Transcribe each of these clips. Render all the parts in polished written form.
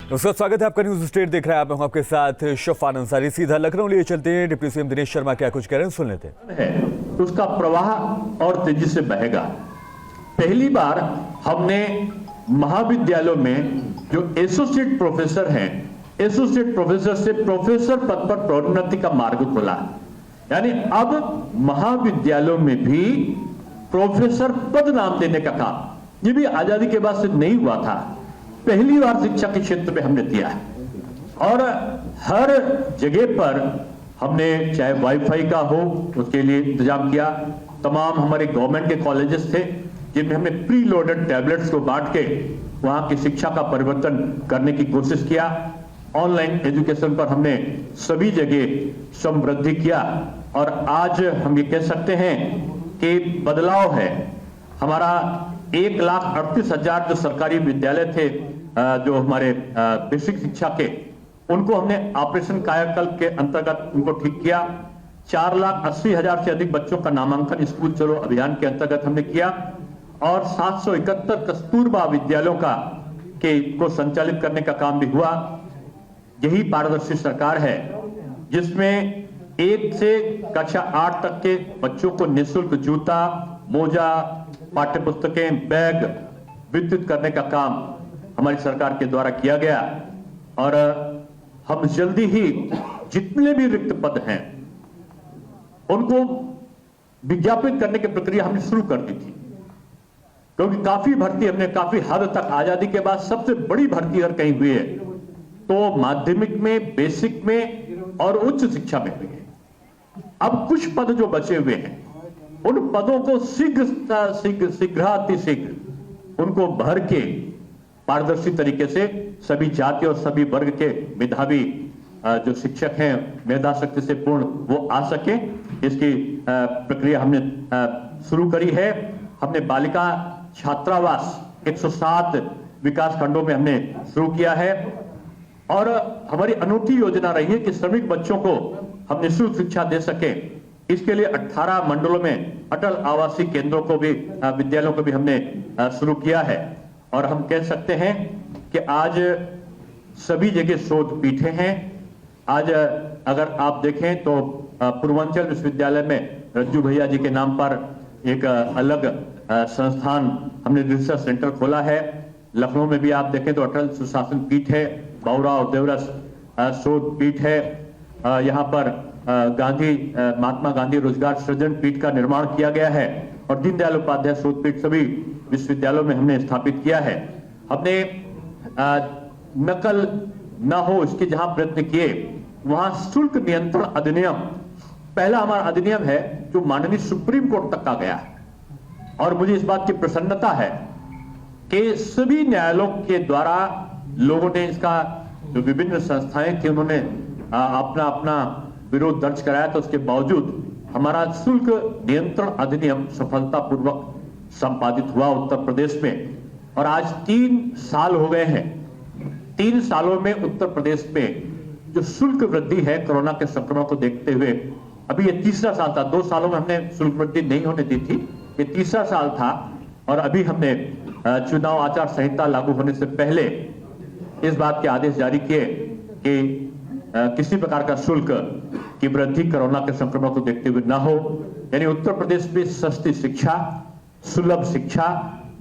नमस्कार, स्वागत है आपका न्यूज स्टेट देख रहे हैं आप। मैं आपके साथ शफान अंसारी। सीधा लखनऊ लिए चलते हैं। डिप्टी सीएम दिनेश शर्मा क्या कुछ कह रहे हैं, सुन लेते हैं। उसका प्रवाह और तेजी से बहेगा। पहली बार हमने महाविद्यालयों में जो एसोसिएट प्रोफेसर हैं, एसोसिएट प्रोफेसर से प्रोफेसर पद पर प्रोन्नति का मार्ग खोला। यानी अब महाविद्यालयों में भी प्रोफेसर पद नाम देने का काम, ये भी आजादी के बाद से नहीं हुआ था, पहली बार शिक्षा के क्षेत्र में हमने दिया है। और हर जगह पर हमने, चाहे वाईफाई का हो उसके लिए इंतजाम किया। तमाम हमारे गवर्नमेंट के कॉलेजेस थे जिनमें हमने प्री लोडेड टैबलेट्स को बांट के वहां की शिक्षा का परिवर्तन करने की कोशिश किया। ऑनलाइन एजुकेशन पर हमने सभी जगह समृद्धि किया और आज हम ये कह सकते हैं कि बदलाव है। हमारा 1,38,000 जो सरकारी विद्यालय थे, जो हमारे बेसिक शिक्षा के, उनको हमने ऑपरेशन कायाकल्प के अंतर्गत उनको ठीक किया। 4,80,000 से अधिक बच्चों का नामांकन स्कूल चलो अभियान के अंतर्गत हमने किया और 771 कस्तूरबा विद्यालयों को संचालित करने का काम भी हुआ। यही पारदर्शी सरकार है जिसमें 1 से कक्षा 8 तक के बच्चों को निःशुल्क जूता, मोजा, पाठ्य पुस्तकें, बैग वितरित करने का काम हमारी सरकार के द्वारा किया गया। और हम जल्दी ही जितने भी रिक्त पद हैं उनको विज्ञापित करने की प्रक्रिया हमने शुरू कर दी थी, क्योंकि काफी भर्ती हमने काफी हद तक, आजादी के बाद सबसे बड़ी भर्ती अगर कहीं हुई है तो माध्यमिक में, बेसिक में और उच्च शिक्षा में हुई है। अब कुछ पद जो बचे हुए हैं उन पदों को शीघ्र उनको भर के पारदर्शी तरीके से सभी जाति और सभी वर्ग के मेधावी जो शिक्षक हैं, मेधा शक्ति से पूर्ण, वो आ सके, इसकी प्रक्रिया हमने शुरू करी है। हमने बालिका छात्रावास 107 विकास खंडों में हमने शुरू किया है और हमारी अनूठी योजना रही है कि श्रमिक बच्चों को हम निःशुल्क शिक्षा दे सके। इसके लिए 18 मंडलों में अटल आवासीय केंद्रों को भी, विद्यालयों को भी हमने शुरू किया है। और हम कह सकते हैं कि आज सभी जगह शोध पीठे हैं। आज अगर आप देखें तो पूर्वांचल विश्वविद्यालय में रज्जू भैया जी के नाम पर एक अलग संस्थान हमने रिसर्च सेंटर खोला है। लखनऊ में भी आप देखें तो अटल सुशासन पीठ है, बाबूराव देवरस शोध पीठ है। यहाँ पर महात्मा गांधी रोजगार सृजन पीठ का निर्माण किया गया है और दीनदयाल उपाध्याय शोध पीठ सभी विश्वविद्यालयों में हमने स्थापित किया है। हमने नकल न हो इसके जहां प्रयत्न किए, वहां शुल्क नियंत्रण अधिनियम, पहला हमारा अधिनियम है जो माननीय सुप्रीम कोर्ट तक आ गया है। और मुझे इस बात की प्रसन्नता है कि सभी न्यायालयों के द्वारा लोगों ने इसका, जो विभिन्न संस्थाएं थी उन्होंने अपना विरोध दर्ज कराया, तो उसके बावजूद हमारा शुल्क नियंत्रण अधिनियम सफलतापूर्वक संपादित हुआ उत्तर प्रदेश में। और आज 3 साल हो गए हैं। 3 सालों में उत्तर प्रदेश में जो शुल्क वृद्धि है कोरोना के संक्रमण को देखते हुए, अभी ये तीसरा साल था। 2 सालों में हमने शुल्क वृद्धि नहीं होने दी थी, ये तीसरा साल था। और अभी हमने चुनाव आचार संहिता लागू होने से पहले इस बात के आदेश जारी किए कि किसी प्रकार का शुल्क की वृद्धि कोरोना के संक्रमण को देखते हुए ना हो। यानी उत्तर प्रदेश में सस्ती शिक्षा, सुलभ शिक्षा,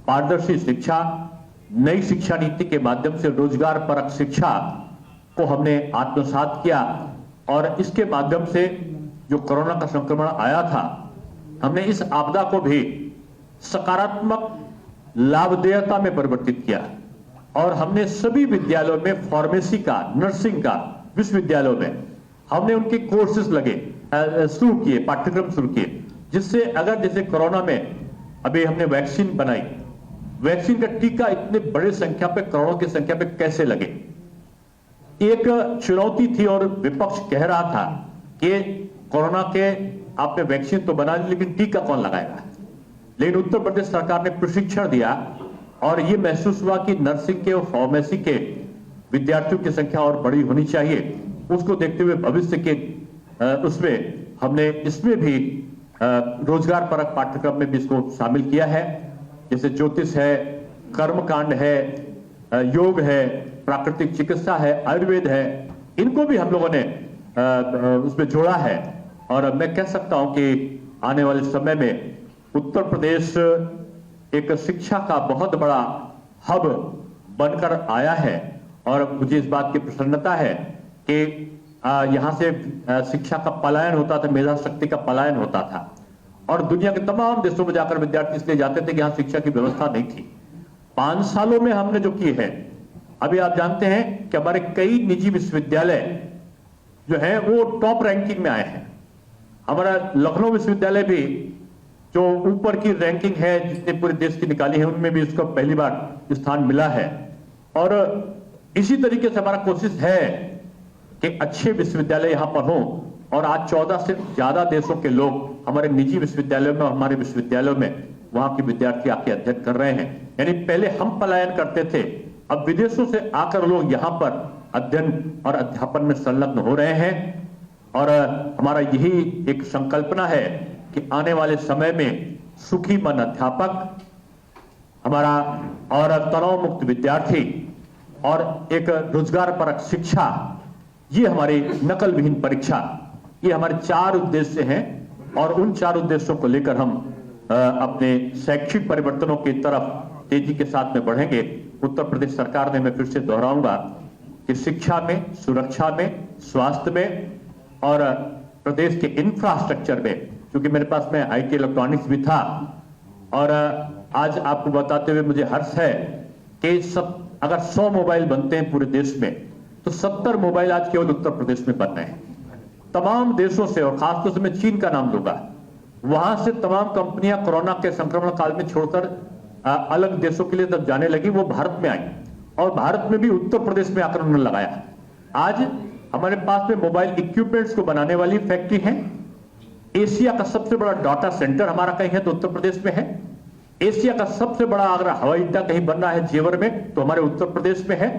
पारदर्शी शिक्षा, नई शिक्षा नीति के माध्यम से रोजगार परक शिक्षा को हमने आत्मसात किया। और इसके माध्यम से जो कोरोना का संक्रमण आया था, हमने इस आपदा को भी सकारात्मक लाभदेयता में परिवर्तित किया। और हमने सभी विद्यालयों में फार्मेसी का, नर्सिंग का, विश्वविद्यालयों में हमने उनके कोर्सेज शुरू किए, पाठ्यक्रम शुरू किए, जिससे अगर जैसे कोरोना में अभी हमने वैक्सीन बनाई, वैक्सीन का टीका इतने बड़े संख्या पे, करोड़ों की संख्या पे कैसे लगे, एक चुनौती थी। और विपक्ष कह रहा था कि कोरोना के आपने वैक्सीन तो बना ली लेकिन टीका कौन लगाएगा। लेकिन उत्तर प्रदेश सरकार ने प्रशिक्षण दिया और यह महसूस हुआ कि नर्सिंग के और फार्मेसी के विद्यार्थियों की संख्या और बड़ी होनी चाहिए। उसको देखते हुए भविष्य के उसमें हमने इसमें भी रोजगार परक पाठ्यक्रम में भी इसको शामिल किया है। जैसे ज्योतिष है, कर्मकांड है, योग है, प्राकृतिक चिकित्सा है, आयुर्वेद है, इनको भी हम लोगों ने उसमें जोड़ा है। और मैं कह सकता हूं कि आने वाले समय में उत्तर प्रदेश एक शिक्षा का बहुत बड़ा हब बनकर आया है। और मुझे इस बात की प्रसन्नता है कि यहाँ से शिक्षा का पलायन होता था, मेधा शक्ति का पलायन होता था, और दुनिया के तमाम देशों में जाकर विद्यार्थी इसलिए जाते थे कि यहाँ शिक्षा की व्यवस्था नहीं थी। 5 सालों में हमने जो की है, अभी आप जानते हैं कि हमारे कई निजी विश्वविद्यालय जो है वो टॉप रैंकिंग में आए हैं। हमारा लखनऊ विश्वविद्यालय भी जो ऊपर की रैंकिंग है जिसने पूरे देश की निकाली है, उनमें भी उसको पहली बार स्थान मिला है। और इसी तरीके से हमारा कोशिश है कि अच्छे विश्वविद्यालय यहां पर हों, और आज 14 से ज्यादा देशों के लोग हमारे निजी विश्वविद्यालयों में, हमारे विश्वविद्यालयों में वहां के विद्यार्थी आके अध्ययन कर रहे हैं। यानी पहले हम पलायन करते थे, अब विदेशों से आकर लोग यहां पर अध्ययन और अध्यापन में संलग्न हो रहे हैं। और हमारा यही एक संकल्पना है कि आने वाले समय में सुखी मन अध्यापक हमारा, और तनाव मुक्त विद्यार्थी, और एक रोजगार परक शिक्षा, ये हमारी नकल विहीन परीक्षा, ये हमारे 4 उद्देश्य हैं। और उन 4 उद्देश्यों को लेकर हम अपने शैक्षिक परिवर्तनों की तरफ तेजी के साथ में बढ़ेंगे। उत्तर प्रदेश सरकार ने, मैं फिर से दोहराऊंगा, कि शिक्षा में, सुरक्षा में, स्वास्थ्य में, और प्रदेश के इंफ्रास्ट्रक्चर में, क्योंकि मेरे पास में IT इलेक्ट्रॉनिक्स भी था, और आज आपको बताते हुए मुझे हर्ष है कि अगर 100 मोबाइल बनते हैं पूरे देश में, तो 70 मोबाइल आज केवल उत्तर प्रदेश में बन रहे हैं। तमाम देशों से, और खासतौर से मैं चीन का नाम लूंगा, वहां से तमाम कंपनियां कोरोना के संक्रमण काल में छोड़कर अलग देशों के लिए जब जाने लगी, वो भारत में आई, और भारत में भी उत्तर प्रदेश में आकर उन्होंने लगाया। आज हमारे पास में मोबाइल इक्विपमेंट्स को बनाने वाली फैक्ट्री है। एशिया का सबसे बड़ा डाटा सेंटर हमारा कहीं है तो उत्तर प्रदेश में है। एशिया का सबसे बड़ा अगर हवाई अड्डा कहीं बन रहा है जेवर में, तो हमारे उत्तर प्रदेश में है।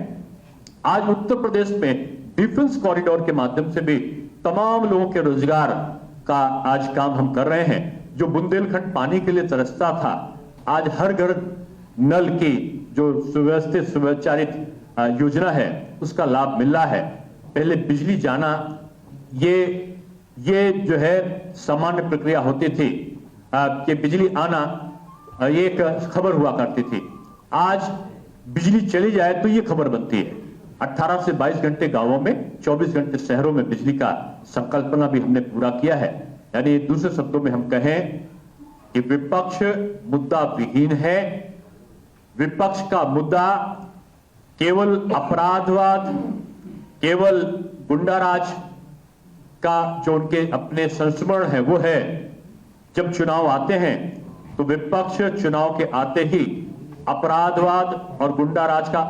आज उत्तर प्रदेश में डिफेंस कॉरिडोर के माध्यम से भी तमाम लोगों के रोजगार का आज काम हम कर रहे हैं। जो बुंदेलखंड पानी के लिए तरसता था, आज हर घर नल की जो सुव्यवस्थित सुव्यवस्थित योजना है, उसका लाभ मिल रहा है। पहले बिजली जाना ये जो है सामान्य प्रक्रिया होती थी, कि बिजली आना ये एक खबर हुआ करती थी। आज बिजली चली जाए तो ये खबर बनती है। 18 से 22 घंटे गांवों में, 24 घंटे शहरों में बिजली का संकल्पना भी हमने पूरा किया है। यानी दूसरे शब्दों में हम कहें कि विपक्ष मुद्दा विहीन है। विपक्ष का मुद्दा केवल अपराधवाद, केवल गुंडाराज का जो उनके अपने संस्मरण है वो है। जब चुनाव आते हैं तो विपक्ष चुनाव के आते ही अपराधवाद और गुंडाराज का